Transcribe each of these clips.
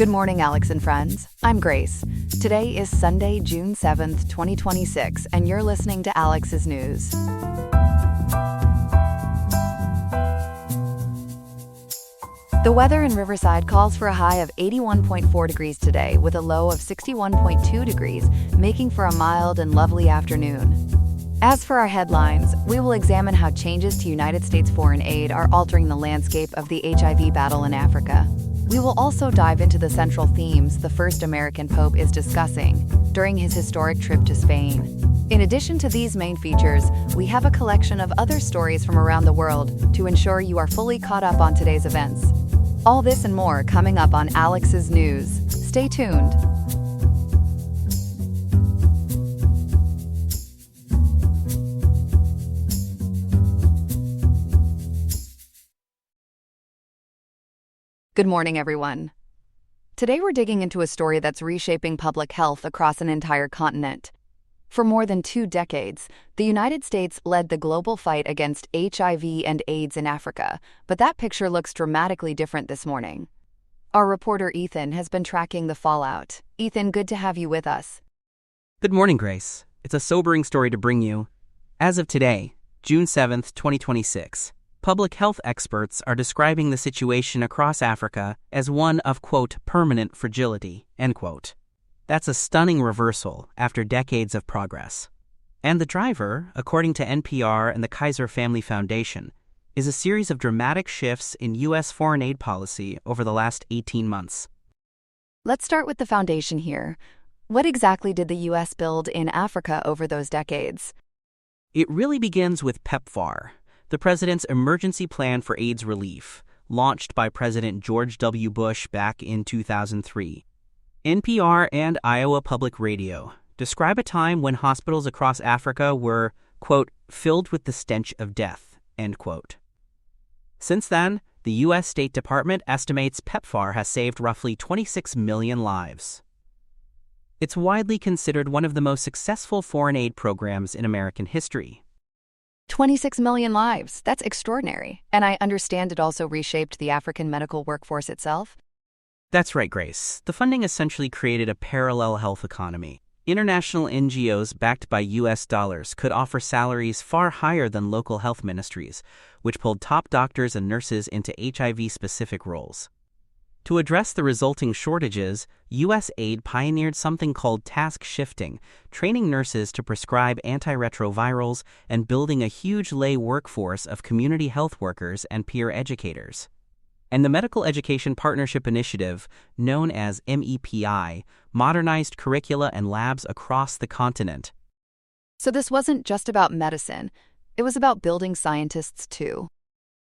Good morning, Alex and friends. I'm Grace. Today is Sunday, June 7th, 2026, and you're listening to Alex's News. The weather in Riverside calls for a high of 81.4 degrees today with a low of 61.2 degrees, making for a mild and lovely afternoon. As for our headlines, we will examine how changes to United States foreign aid are altering the landscape of the HIV battle in Africa. We will also dive into the central themes the first American Pope is discussing during his historic trip to Spain. In addition to these main features, we have a collection of other stories from around the world to ensure you are fully caught up on today's events. All this and more coming up on Alex's News. Stay tuned. Good morning, everyone. Today we're digging into a story that's reshaping public health across an entire continent. For more than 2 decades, the United States led the global fight against HIV and AIDS in Africa, but that picture looks dramatically different this morning. Our reporter Ethan has been tracking the fallout. Ethan, good to have you with us. Good morning, Grace. It's a sobering story to bring you. As of today, June 7th, 2026, public health experts are describing the situation across Africa as one of, quote, permanent fragility, end quote. That's a stunning reversal after decades of progress. And the driver, according to NPR and the Kaiser Family Foundation, is a series of dramatic shifts in U.S. foreign aid policy over the last 18 months. Let's start with the foundation here. What exactly did the U.S. build in Africa over those decades? It really begins with PEPFAR, the President's Emergency Plan for AIDS Relief, launched by President George W. Bush back in 2003. NPR and Iowa Public Radio describe a time when hospitals across Africa were, quote, filled with the stench of death, end quote. Since then, the U.S. State Department estimates PEPFAR has saved roughly 26 million lives. It's widely considered one of the most successful foreign aid programs in American history. 26 million lives. That's extraordinary. And I understand it also reshaped the African medical workforce itself? That's right, Grace. The funding essentially created a parallel health economy. International NGOs backed by U.S. dollars could offer salaries far higher than local health ministries, which pulled top doctors and nurses into HIV-specific roles. To address the resulting shortages, U.S. aid pioneered something called task shifting, training nurses to prescribe antiretrovirals and building a huge lay workforce of community health workers and peer educators. And the Medical Education Partnership Initiative, known as MEPI, modernized curricula and labs across the continent. So this wasn't just about medicine. It was about building scientists, too.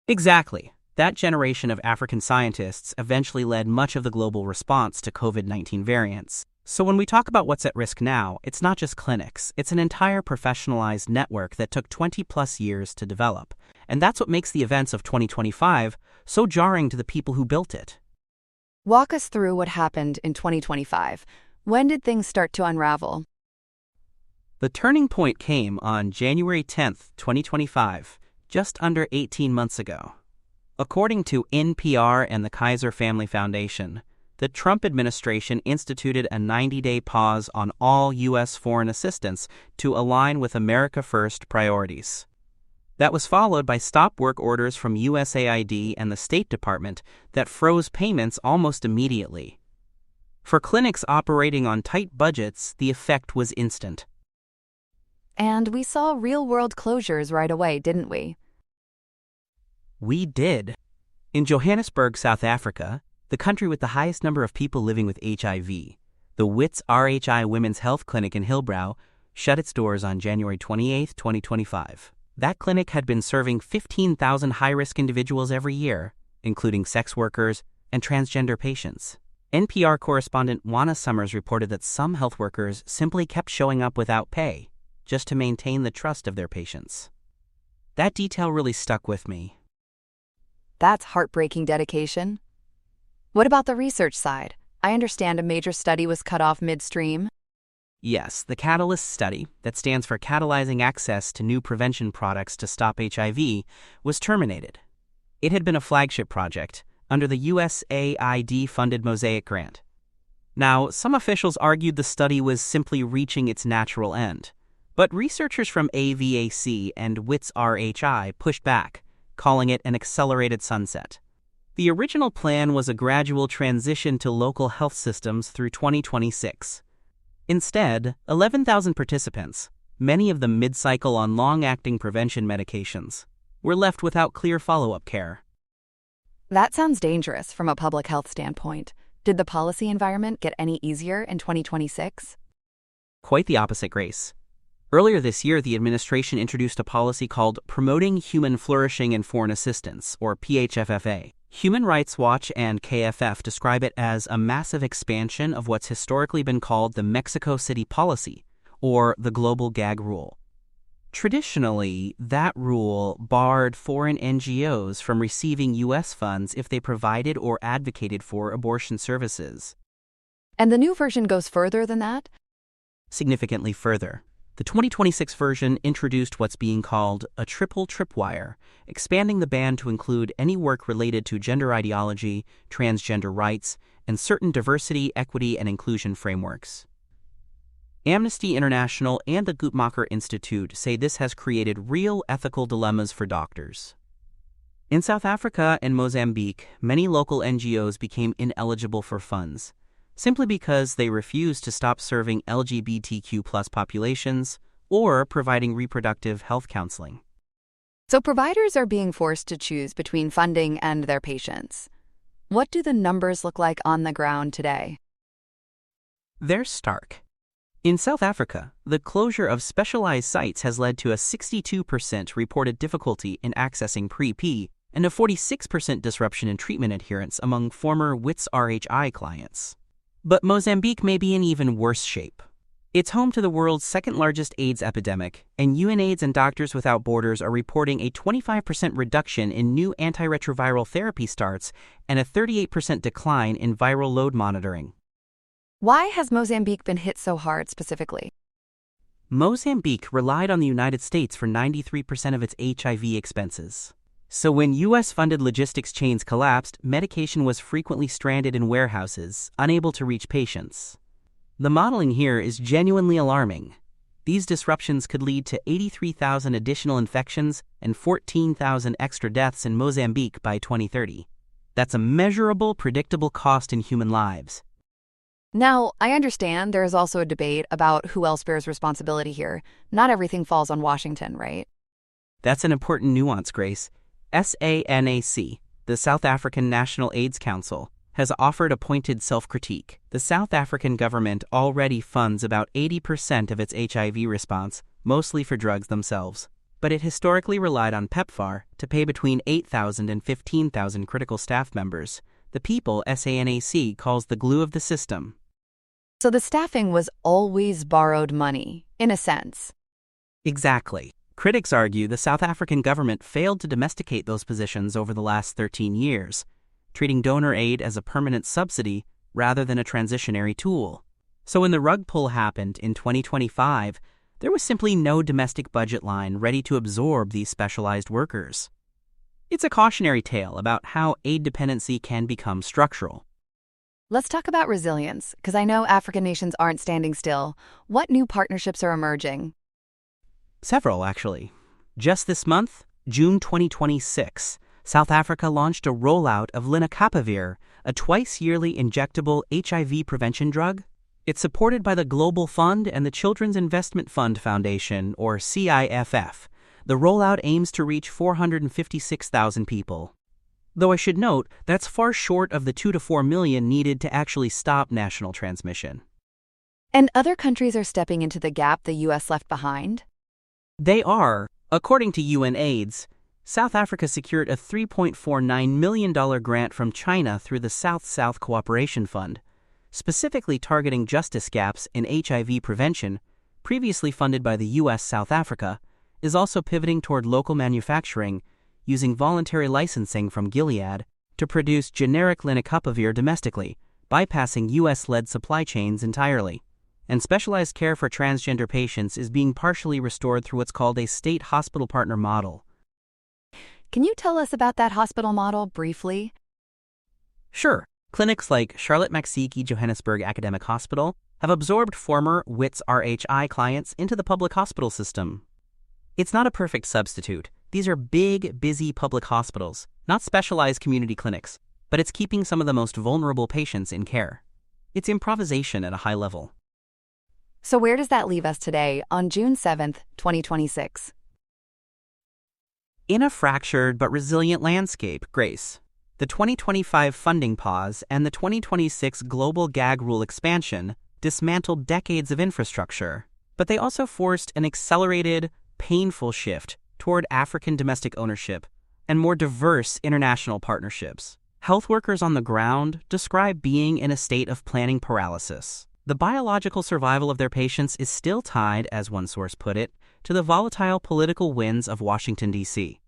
Exactly. That generation of African scientists eventually led much of the global response to COVID-19 variants. So when we talk about what's at risk now, it's not just clinics. It's an entire professionalized network that took 20-plus years to develop. And that's what makes the events of 2025 so jarring to the people who built it. Walk us through what happened in 2025. When did things start to unravel? The turning point came on January 10th, 2025, just under 18 months ago. According to NPR and the Kaiser Family Foundation, the Trump administration instituted a 90-day pause on all U.S. foreign assistance to align with America First priorities. That was followed by stop work orders from USAID and the State Department that froze payments almost immediately. For clinics operating on tight budgets, the effect was instant. And we saw real-world closures right away, didn't we? We did. In Johannesburg, South Africa, the country with the highest number of people living with HIV, the WITS RHI Women's Health Clinic in Hillbrow shut its doors on January 28, 2025. That clinic had been serving 15,000 high-risk individuals every year, including sex workers and transgender patients. NPR correspondent Juana Summers reported that some health workers simply kept showing up without pay, just to maintain the trust of their patients. That detail really stuck with me. That's heartbreaking dedication. What about the research side? I understand a major study was cut off midstream. Yes, the Catalyst study, that stands for Catalyzing Access to New Prevention Products to Stop HIV, was terminated. It had been a flagship project, under the USAID-funded Mosaic grant. Now, some officials argued the study was simply reaching its natural end, but researchers from AVAC and WITS RHI pushed back, calling it an accelerated sunset. The original plan was a gradual transition to local health systems through 2026. Instead, 11,000 participants, many of them mid-cycle on long-acting prevention medications, were left without clear follow-up care. That sounds dangerous from a public health standpoint. Did the policy environment get any easier in 2026? Quite the opposite, Grace. Earlier this year, the administration introduced a policy called Promoting Human Flourishing and Foreign Assistance, or PHFFA. Human Rights Watch and KFF describe it as a massive expansion of what's historically been called the Mexico City Policy, or the Global Gag Rule. Traditionally, that rule barred foreign NGOs from receiving U.S. funds if they provided or advocated for abortion services. And the new version goes further than that? Significantly further. The 2026 version introduced what's being called a triple tripwire, expanding the ban to include any work related to gender ideology, transgender rights, and certain diversity, equity, and inclusion frameworks. Amnesty International and the Guttmacher Institute say this has created real ethical dilemmas for doctors. In South Africa and Mozambique, many local NGOs became ineligible for funds, simply because they refused to stop serving LGBTQ+ populations or providing reproductive health counseling. So providers are being forced to choose between funding and their patients. What do the numbers look like on the ground today? They're stark. In South Africa, the closure of specialized sites has led to a 62% reported difficulty in accessing pre-P and a 46% disruption in treatment adherence among former WITS RHI clients. But Mozambique may be in even worse shape. It's home to the world's second-largest AIDS epidemic, and UNAIDS and Doctors Without Borders are reporting a 25% reduction in new antiretroviral therapy starts and a 38% decline in viral load monitoring. Why has Mozambique been hit so hard specifically? Mozambique relied on the United States for 93% of its HIV expenses. So when U.S.-funded logistics chains collapsed, medication was frequently stranded in warehouses, unable to reach patients. The modeling here is genuinely alarming. These disruptions could lead to 83,000 additional infections and 14,000 extra deaths in Mozambique by 2030. That's a measurable, predictable cost in human lives. Now, I understand there is also a debate about who else bears responsibility here. Not everything falls on Washington, right? That's an important nuance, Grace. SANAC, the South African National AIDS Council, has offered a pointed self-critique. The South African government already funds about 80% of its HIV response, mostly for drugs themselves. But it historically relied on PEPFAR to pay between 8,000 and 15,000 critical staff members, the people SANAC calls the glue of the system. So the staffing was always borrowed money, in a sense. Exactly. Critics argue the South African government failed to domesticate those positions over the last 13 years, treating donor aid as a permanent subsidy rather than a transitionary tool. So when the rug pull happened in 2025, there was simply no domestic budget line ready to absorb these specialized workers. It's a cautionary tale about how aid dependency can become structural. Let's talk about resilience, because I know African nations aren't standing still. What new partnerships are emerging? Several, actually. Just this month, June 2026, South Africa launched a rollout of lenacapavir, a twice-yearly injectable HIV prevention drug. It's supported by the Global Fund and the Children's Investment Fund Foundation, or CIFF. The rollout aims to reach 456,000 people. Though I should note, that's far short of the 2 to 4 million needed to actually stop national transmission. And other countries are stepping into the gap the U.S. left behind? They are. According to UNAIDS, South Africa secured a $3.49 million grant from China through the South-South Cooperation Fund, specifically targeting justice gaps in HIV prevention, previously funded by the U.S. South Africa, is also pivoting toward local manufacturing, using voluntary licensing from Gilead to produce generic lenacapavir domestically, bypassing U.S.-led supply chains entirely. And specialized care for transgender patients is being partially restored through what's called a state hospital partner model. Can you tell us about that hospital model briefly? Sure, clinics like Charlotte Maxeke Johannesburg Academic Hospital have absorbed former WITS RHI clients into the public hospital system. It's not a perfect substitute. These are big, busy public hospitals, not specialized community clinics, but it's keeping some of the most vulnerable patients in care. It's improvisation at a high level. So where does that leave us today on June 7th, 2026? In a fractured but resilient landscape, Grace, the 2025 funding pause and the 2026 global gag rule expansion dismantled decades of infrastructure, but they also forced an accelerated, painful shift toward African domestic ownership and more diverse international partnerships. Health workers on the ground describe being in a state of planning paralysis. The biological survival of their patients is still tied, as one source put it, to the volatile political winds of Washington, D.C.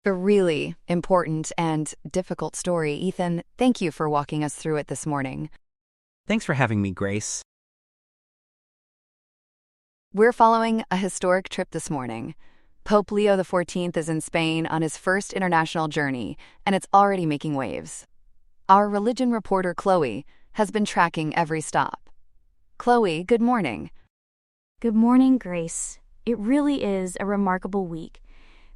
A really important and difficult story, Ethan. Thank you for walking us through it this morning. Thanks for having me, Grace. We're following a historic trip this morning. Pope Leo XIV is in Spain on his first international journey, and it's already making waves. Our religion reporter, Chloe, has been tracking every stop. Chloe, good morning. Good morning, Grace. It really is a remarkable week.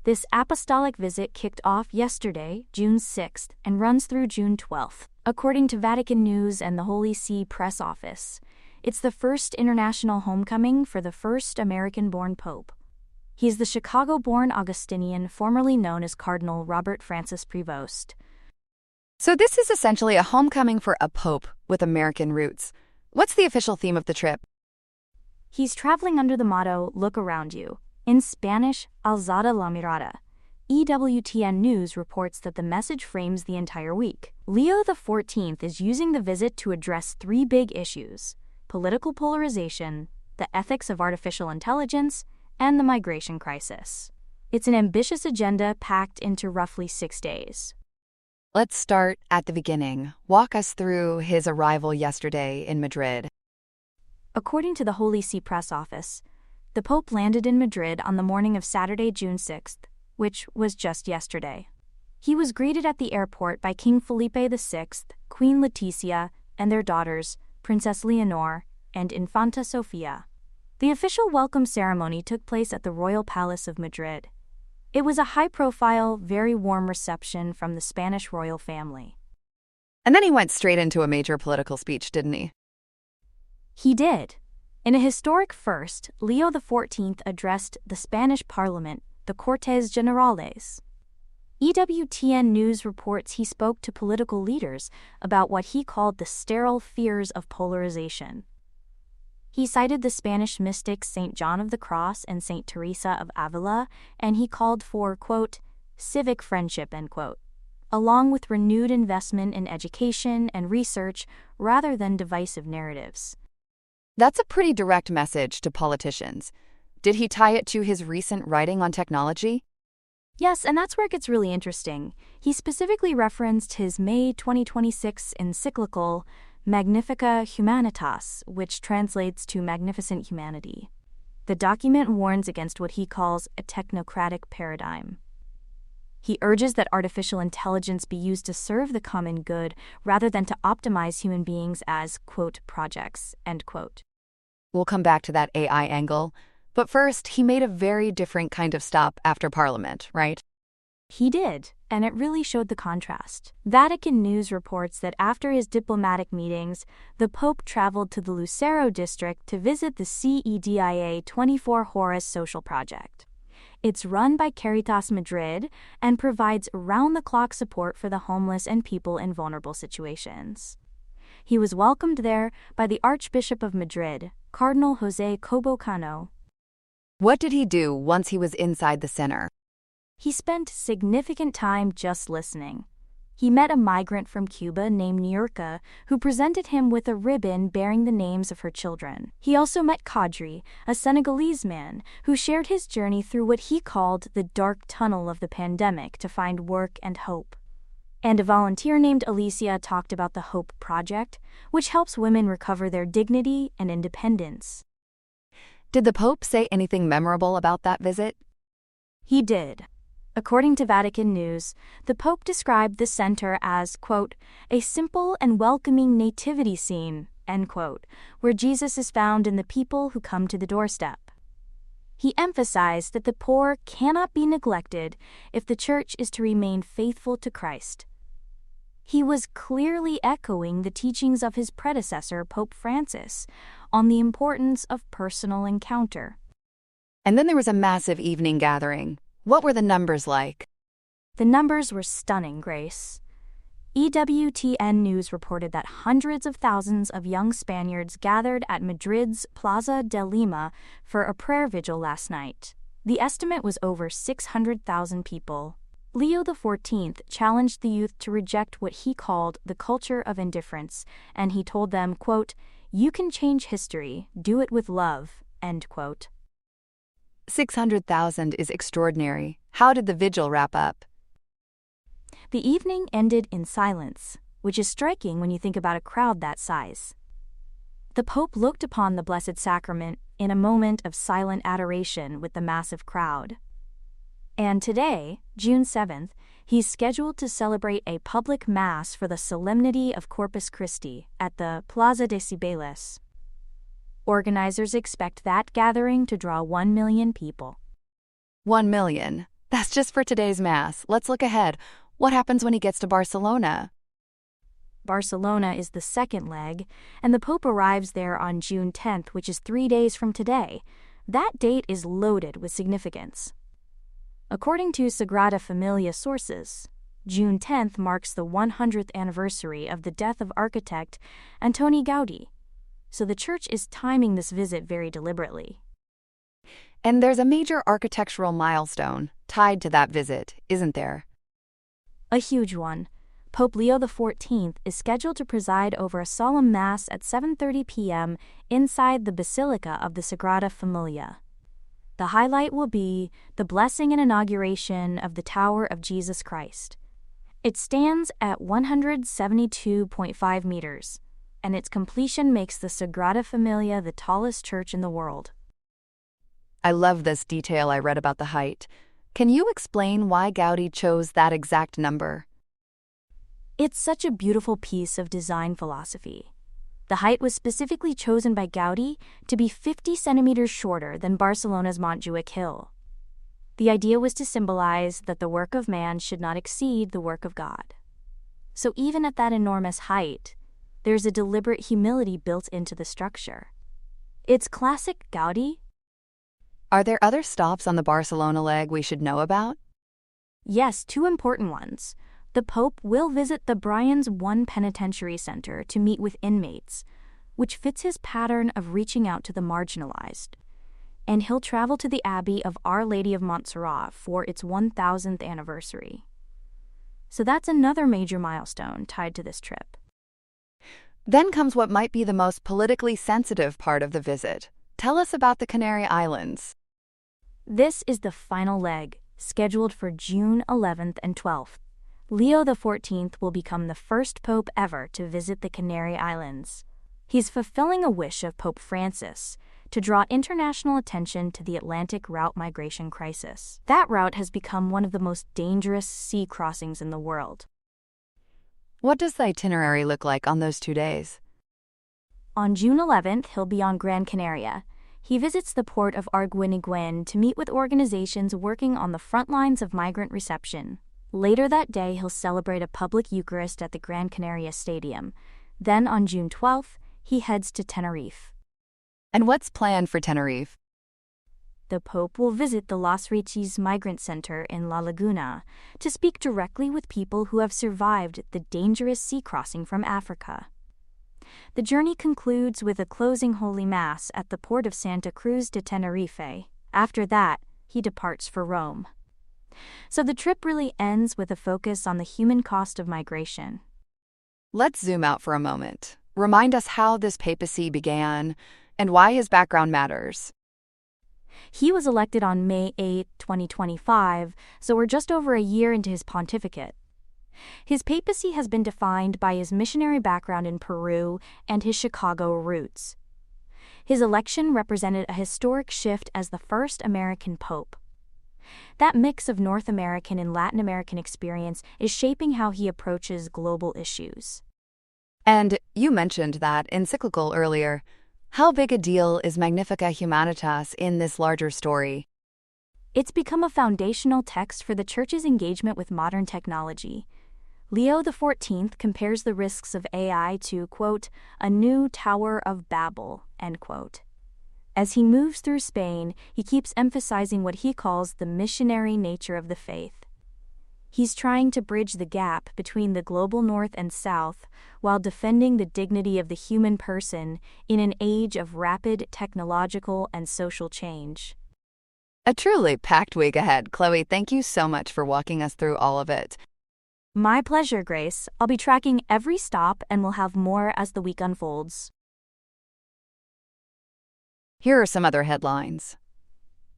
This apostolic visit kicked off yesterday, June 6th, and runs through June 12th. According to Vatican News and the Holy See Press Office, it's the first international homecoming for the first American-born pope. He's the Chicago-born Augustinian formerly known as Cardinal Robert Francis Prevost. So this is essentially a homecoming for a pope with American roots. What's the official theme of the trip? He's traveling under the motto, "Look around you." In Spanish, Alzada la mirada. EWTN News reports that the message frames the entire week. Leo XIV is using the visit to address three big issues: political polarization, the ethics of artificial intelligence, and the migration crisis. It's an ambitious agenda packed into roughly 6 days. Let's start at the beginning. Walk us through his arrival yesterday in Madrid. According to the Holy See Press Office, the Pope landed in Madrid on the morning of Saturday, June 6th, which was just yesterday. He was greeted at the airport by King Felipe VI, Queen Letizia, and their daughters, Princess Leonor and Infanta Sofia. The official welcome ceremony took place at the Royal Palace of Madrid. It was a high-profile, very warm reception from the Spanish royal family. And then he went straight into a major political speech, didn't he? He did. In a historic first, Leo XIV addressed the Spanish parliament, the Cortes Generales. EWTN News reports he spoke to political leaders about what he called the sterile fears of polarization. He cited the Spanish mystics St. John of the Cross and St. Teresa of Avila, and he called for, quote, civic friendship, end quote, along with renewed investment in education and research rather than divisive narratives. That's a pretty direct message to politicians. Did he tie it to his recent writing on technology? Yes, and that's where it gets really interesting. He specifically referenced his May 2026 encyclical, Magnifica Humanitas, which translates to Magnificent Humanity. The document warns against what he calls a technocratic paradigm. He urges that artificial intelligence be used to serve the common good rather than to optimize human beings as, quote, projects, end quote. We'll come back to that AI angle. But first, he made a very different kind of stop after Parliament, right? He did, and it really showed the contrast. Vatican News reports that after his diplomatic meetings, the Pope traveled to the Lucero district to visit the CEDIA 24 Horas social project. It's run by Caritas Madrid and provides round-the-clock support for the homeless and people in vulnerable situations. He was welcomed there by the Archbishop of Madrid, Cardinal José Cobo Cano. What did he do once he was inside the center? He spent significant time just listening. He met a migrant from Cuba named Niurka, who presented him with a ribbon bearing the names of her children. He also met Kadri, a Senegalese man, who shared his journey through what he called the dark tunnel of the pandemic to find work and hope. And a volunteer named Alicia talked about the Hope Project, which helps women recover their dignity and independence. Did the Pope say anything memorable about that visit? He did. According to Vatican News, the Pope described the center as, quote, a simple and welcoming nativity scene, end quote, where Jesus is found in the people who come to the doorstep. He emphasized that the poor cannot be neglected if the Church is to remain faithful to Christ. He was clearly echoing the teachings of his predecessor, Pope Francis, on the importance of personal encounter. And then there was a massive evening gathering. What were the numbers like? The numbers were stunning, Grace. EWTN News reported that hundreds of thousands of young Spaniards gathered at Madrid's Plaza de Lima for a prayer vigil last night. The estimate was over 600,000 people. Leo XIV challenged the youth to reject what he called the culture of indifference, and he told them, quote, you can change history, do it with love, end quote. 600,000 is extraordinary. How did the vigil wrap up? The evening ended in silence, which is striking when you think about a crowd that size. The Pope looked upon the Blessed Sacrament in a moment of silent adoration with the massive crowd. And today, June 7th, he's scheduled to celebrate a public mass for the Solemnity of Corpus Christi at the Plaza de Cibeles. Organizers expect that gathering to draw 1 million people. 1 million. That's just for today's Mass. Let's look ahead. What happens when he gets to Barcelona? Barcelona is the second leg, and the Pope arrives there on June 10th, which is 3 days from today. That date is loaded with significance. According to Sagrada Familia sources, June 10th marks the 100th anniversary of the death of architect Antoni Gaudí, so the Church is timing this visit very deliberately. And there's a major architectural milestone tied to that visit, isn't there? A huge one. Pope Leo XIV is scheduled to preside over a solemn Mass at 7:30 p.m. inside the Basilica of the Sagrada Familia. The highlight will be the blessing and inauguration of the Tower of Jesus Christ. It stands at 172.5 meters, and its completion makes the Sagrada Familia the tallest church in the world. I love this detail I read about the height. Can you explain why Gaudí chose that exact number? It's such a beautiful piece of design philosophy. The height was specifically chosen by Gaudí to be 50 centimeters shorter than Barcelona's Montjuic Hill. The idea was to symbolize that the work of man should not exceed the work of God. So even at that enormous height, there's a deliberate humility built into the structure. It's classic Gaudí. Are there other stops on the Barcelona leg we should know about? Yes, 2 important ones. The Pope will visit the Brians I Penitentiary Center to meet with inmates, which fits his pattern of reaching out to the marginalized. And he'll travel to the Abbey of Our Lady of Montserrat for its 1000th anniversary. So that's another major milestone tied to this trip. Then comes what might be the most politically sensitive part of the visit. Tell us about the Canary Islands. This is the final leg, scheduled for June 11th and 12th. Leo XIV will become the first pope ever to visit the Canary Islands. He's fulfilling a wish of Pope Francis to draw international attention to the Atlantic route migration crisis. That route has become one of the most dangerous sea crossings in the world. What does the itinerary look like on those 2 days? On June 11th, he'll be on Gran Canaria. He visits the port of Arguineguen to meet with organizations working on the front lines of migrant reception. Later that day, he'll celebrate a public Eucharist at the Gran Canaria Stadium. Then on June 12th, he heads to Tenerife. And what's planned for Tenerife? The Pope will visit the Los Riches Migrant Center in La Laguna to speak directly with people who have survived the dangerous sea crossing from Africa. The journey concludes with a closing Holy Mass at the port of Santa Cruz de Tenerife. After that, he departs for Rome. So the trip really ends with a focus on the human cost of migration. Let's zoom out for a moment. Remind us how this papacy began and why his background matters. He was elected on May 8, 2025, so we're just over a year into his pontificate. His papacy has been defined by his missionary background in Peru and his Chicago roots. His election represented a historic shift as the first American pope. That mix of North American and Latin American experience is shaping how he approaches global issues. And you mentioned that encyclical earlier. How big a deal is Magnifica Humanitas in this larger story? It's become a foundational text for the Church's engagement with modern technology. Leo XIV compares the risks of AI to, quote, a new Tower of Babel, end quote. As he moves through Spain, he keeps emphasizing what he calls the missionary nature of the faith. He's trying to bridge the gap between the global North and South while defending the dignity of the human person in an age of rapid technological and social change. A truly packed week ahead. Chloe, thank you so much for walking us through all of it. My pleasure, Grace. I'll be tracking every stop and we'll have more as the week unfolds. Here are some other headlines.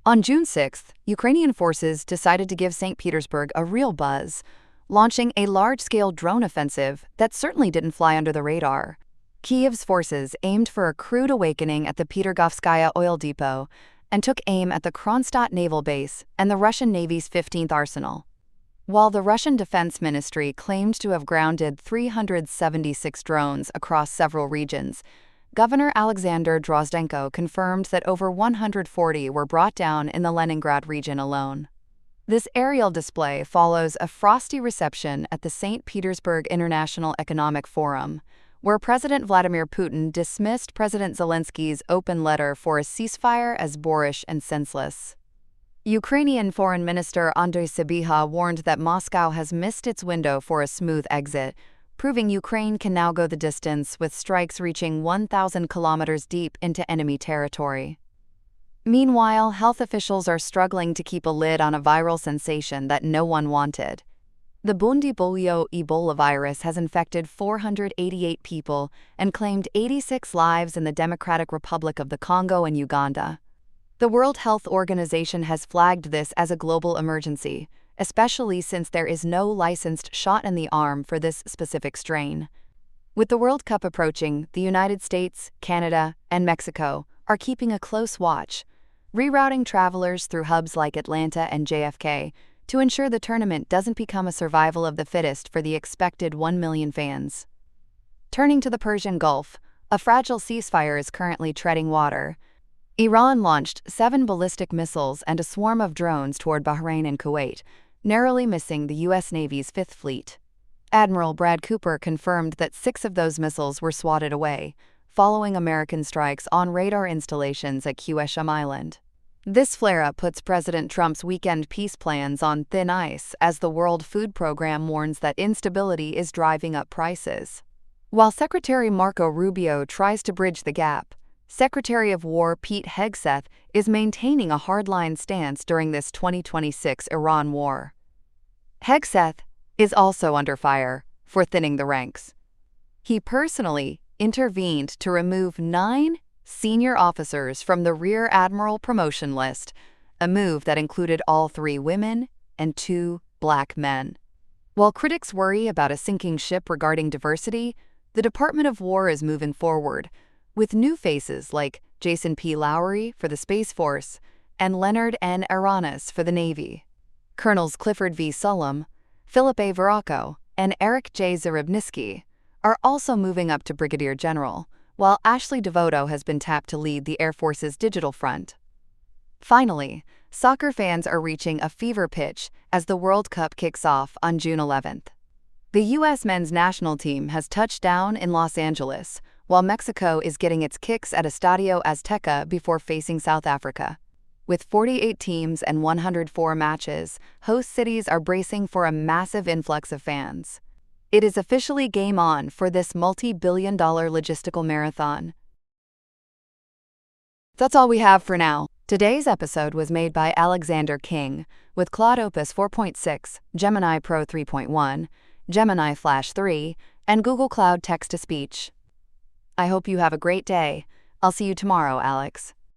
On June 6th, Ukrainian forces decided to give St. Petersburg a real buzz, launching a large-scale drone offensive that certainly didn't fly under the radar. Kyiv's forces aimed for a crude awakening at the Petergovskaya oil depot and took aim at the Kronstadt naval base and the Russian Navy's 15th arsenal. While the Russian Defense Ministry claimed to have grounded 376 drones across several regions, Governor Alexander Drozdenko confirmed that over 140 were brought down in the Leningrad region alone. This aerial display follows a frosty reception at the St. Petersburg International Economic Forum, where President Vladimir Putin dismissed President Zelensky's open letter for a ceasefire as boorish and senseless. Ukrainian Foreign Minister Andriy Sybiha warned that Moscow has missed its window for a smooth exit, proving Ukraine can now go the distance with strikes reaching 1,000 kilometers deep into enemy territory. Meanwhile, health officials are struggling to keep a lid on a viral sensation that no one wanted. The Bundibugyo Ebola virus has infected 488 people and claimed 86 lives in the Democratic Republic of the Congo and Uganda. The World Health Organization has flagged this as a global emergency, especially since there is no licensed shot in the arm for this specific strain. With the World Cup approaching, the United States, Canada, and Mexico are keeping a close watch, rerouting travelers through hubs like Atlanta and JFK to ensure the tournament doesn't become a survival of the fittest for the expected 1 million fans. Turning to the Persian Gulf, a fragile ceasefire is currently treading water. Iran launched 7 ballistic missiles and a swarm of drones toward Bahrain and Kuwait, narrowly missing the U.S. Navy's Fifth Fleet. Admiral Brad Cooper confirmed that 6 of those missiles were swatted away, following American strikes on radar installations at Qeshm Island. This flare-up puts President Trump's weekend peace plans on thin ice as the World Food Program warns that instability is driving up prices. While Secretary Marco Rubio tries to bridge the gap, Secretary of War Pete Hegseth is maintaining a hardline stance during this 2026 Iran war. Hegseth is also under fire for thinning the ranks. He personally intervened to remove 9 senior officers from the Rear Admiral promotion list, a move that included all 3 women and 2 black men. While critics worry about a sinking ship regarding diversity, the Department of War is moving forward, with new faces like Jason P. Lowry for the Space Force and Leonard N. Aranas for the Navy. Colonels Clifford V. Sullum, Philip A. Veraco, and Eric J. Zarybniski are also moving up to Brigadier General, while Ashley Devoto has been tapped to lead the Air Force's digital front. Finally, soccer fans are reaching a fever pitch as the World Cup kicks off on June 11th. The U.S. men's national team has touched down in Los Angeles, while Mexico is getting its kicks at Estadio Azteca before facing South Africa. With 48 teams and 104 matches, host cities are bracing for a massive influx of fans. It is officially game on for this multi-billion-dollar logistical marathon. That's all we have for now. Today's episode was made by Alexander King, with Claude Opus 4.6, Gemini Pro 3.1, Gemini Flash 3, and Google Cloud Text-to-Speech. I hope you have a great day. I'll see you tomorrow, Alex.